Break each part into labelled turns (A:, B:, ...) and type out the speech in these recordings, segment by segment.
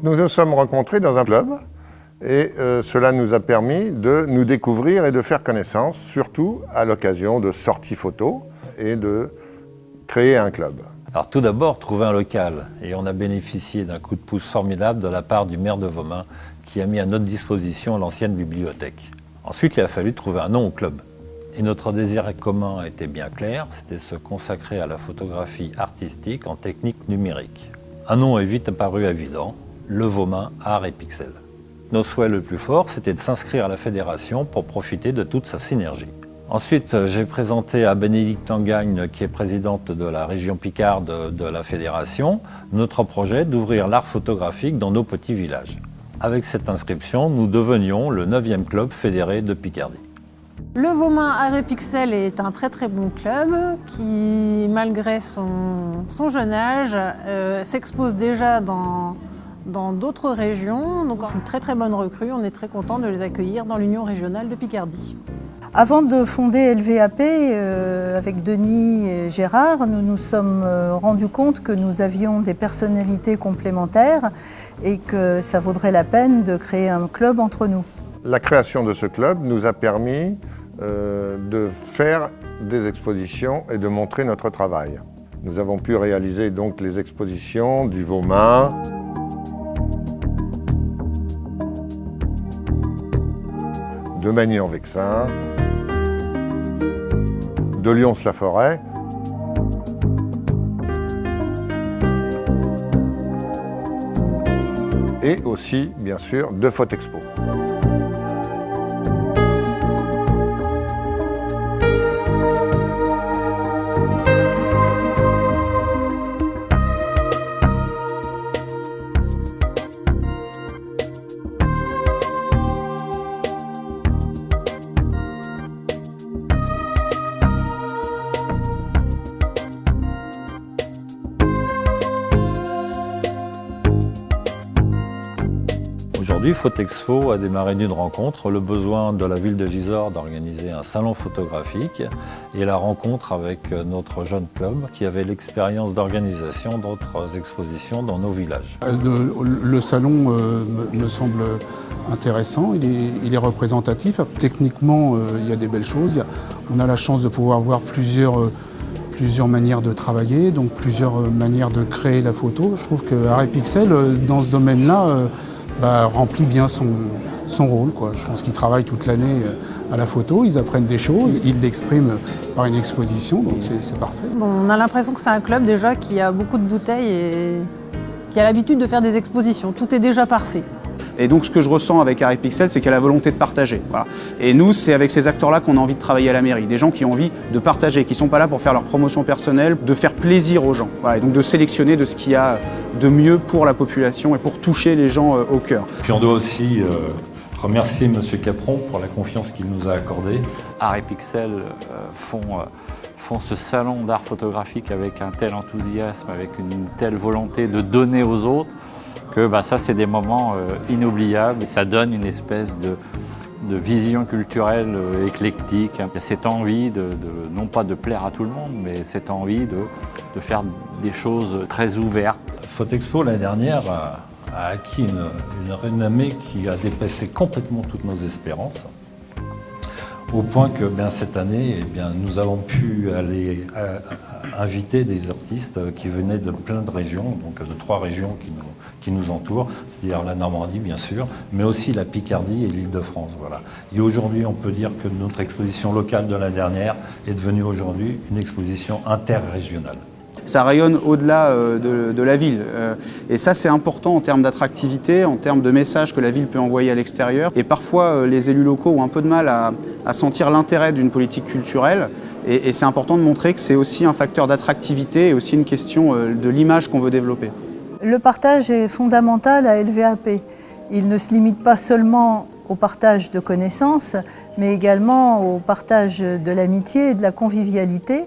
A: Donc nous nous sommes rencontrés dans un club et cela nous a permis de nous découvrir et de faire connaissance, surtout à l'occasion de sorties photos et de créer un club.
B: Alors tout d'abord, trouver un local, et on a bénéficié d'un coup de pouce formidable de la part du maire de Vaumain qui a mis à notre disposition l'ancienne bibliothèque. Ensuite, il a fallu trouver un nom au club. Et notre désir commun était bien clair, c'était de se consacrer à la photographie artistique en technique numérique. Un nom est vite apparu évident, le Vaumain Art et Pixel. Nos souhaits le plus fort, c'était de s'inscrire à la fédération pour profiter de toute sa synergie. Ensuite, j'ai présenté à Bénédicte Tangagne, qui est présidente de la région Picarde de la fédération, notre projet d'ouvrir l'art photographique dans nos petits villages. Avec cette inscription, nous devenions le 9e club fédéré de Picardie.
C: Le Vaumain Art et Pixel est un très très bon club qui, malgré son jeune âge, s'expose déjà dans d'autres régions. Donc une très très bonne recrue, on est très content de les accueillir dans l'Union régionale de Picardie.
D: Avant de fonder LVAP, avec Denis et Gérard, nous nous sommes rendus compte que nous avions des personnalités complémentaires et que ça vaudrait la peine de créer un club entre nous.
A: La création de ce club nous a permis de faire des expositions et de montrer notre travail. Nous avons pu réaliser donc les expositions du Vaumain, de Magny-en-Vexin, de Lyons-la-Forêt, et aussi, bien sûr, de Photexpo.
B: Aujourd'hui, Photexpo a démarré d'une rencontre, le besoin de la ville de Gisors d'organiser un salon photographique et la rencontre avec notre jeune club qui avait l'expérience d'organisation d'autres expositions dans nos villages.
E: Le salon me semble intéressant, il est représentatif. Techniquement, il y a des belles choses. On a la chance de pouvoir voir plusieurs manières de travailler, donc plusieurs manières de créer la photo. Je trouve que Art et Pixel, dans ce domaine-là, remplit bien son rôle, quoi. Je pense qu'ils travaillent toute l'année à la photo, ils apprennent des choses, ils l'expriment par une exposition, donc c'est parfait.
C: Bon, on a l'impression que c'est un club déjà qui a beaucoup de bouteilles et qui a l'habitude de faire des expositions. Tout est déjà parfait.
F: Et donc ce que je ressens avec Art et Pixel, c'est qu'il y a la volonté de partager. Voilà. Et nous, c'est avec ces acteurs-là qu'on a envie de travailler à la mairie. Des gens qui ont envie de partager, qui ne sont pas là pour faire leur promotion personnelle, de faire plaisir aux gens. Voilà. Et donc de sélectionner de ce qu'il y a de mieux pour la population et pour toucher les gens au cœur.
B: Puis on doit aussi remercier M. Capron pour la confiance qu'il nous a accordée.
G: Art et Pixel font ce salon d'art photographique avec un tel enthousiasme, avec une telle volonté de donner aux autres, que ça c'est des moments inoubliables et ça donne une espèce de vision culturelle éclectique. Il y a cette envie non pas de plaire à tout le monde, mais cette envie de faire des choses très ouvertes.
B: Photexpo l'année dernière a acquis une renommée qui a dépassé complètement toutes nos espérances. Au point que cette année, nous avons pu aller inviter des artistes qui venaient de plein de régions, donc de 3 régions qui nous entourent, c'est-à-dire la Normandie bien sûr, mais aussi la Picardie et l'Île-de-France. Voilà. Et aujourd'hui, on peut dire que notre exposition locale de l'année dernière est devenue aujourd'hui une exposition interrégionale.
F: Ça rayonne au-delà de la ville. Et ça, c'est important en termes d'attractivité, en termes de messages que la ville peut envoyer à l'extérieur. Et parfois, les élus locaux ont un peu de mal à sentir l'intérêt d'une politique culturelle. Et c'est important de montrer que c'est aussi un facteur d'attractivité et aussi une question de l'image qu'on veut développer.
D: Le partage est fondamental à LVAP. Il ne se limite pas seulement au partage de connaissances, mais également au partage de l'amitié et de la convivialité.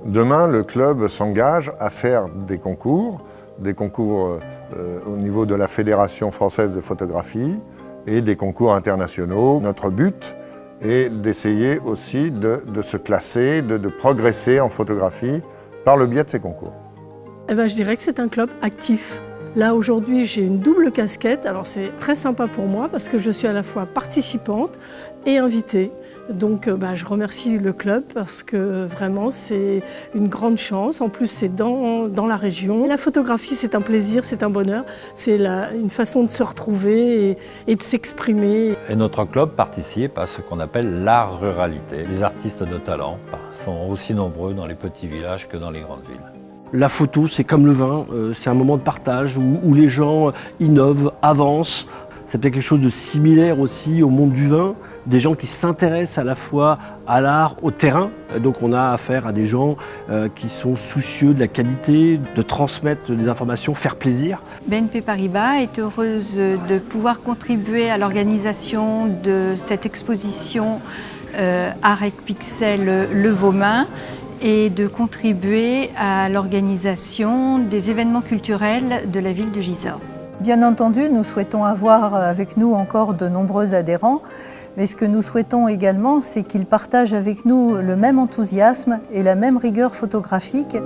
A: Demain, le club s'engage à faire des concours au niveau de la Fédération française de photographie et des concours internationaux. Notre but est d'essayer aussi de se classer, de progresser en photographie par le biais de ces concours.
H: Je dirais que c'est un club actif. Là aujourd'hui j'ai une double casquette, alors c'est très sympa pour moi parce que je suis à la fois participante et invitée. Donc je remercie le club parce que vraiment c'est une grande chance. En plus c'est dans la région. La photographie c'est un plaisir, c'est un bonheur. C'est une façon de se retrouver et de s'exprimer.
B: Et notre club participe à ce qu'on appelle l'art ruralité. Les artistes de talent sont aussi nombreux dans les petits villages que dans les grandes villes.
I: La photo c'est comme le vin, c'est un moment de partage où les gens innovent, avancent. C'est peut-être quelque chose de similaire aussi au monde du vin, des gens qui s'intéressent à la fois à l'art, au terrain. Donc on a affaire à des gens qui sont soucieux de la qualité, de transmettre des informations, faire plaisir.
J: BNP Paribas est heureuse de pouvoir contribuer à l'organisation de cette exposition Art et Pixel Le Vaumain et de contribuer à l'organisation des événements culturels de la ville de Gisors.
D: Bien entendu, nous souhaitons avoir avec nous encore de nombreux adhérents, mais ce que nous souhaitons également, c'est qu'ils partagent avec nous le même enthousiasme et la même rigueur photographique.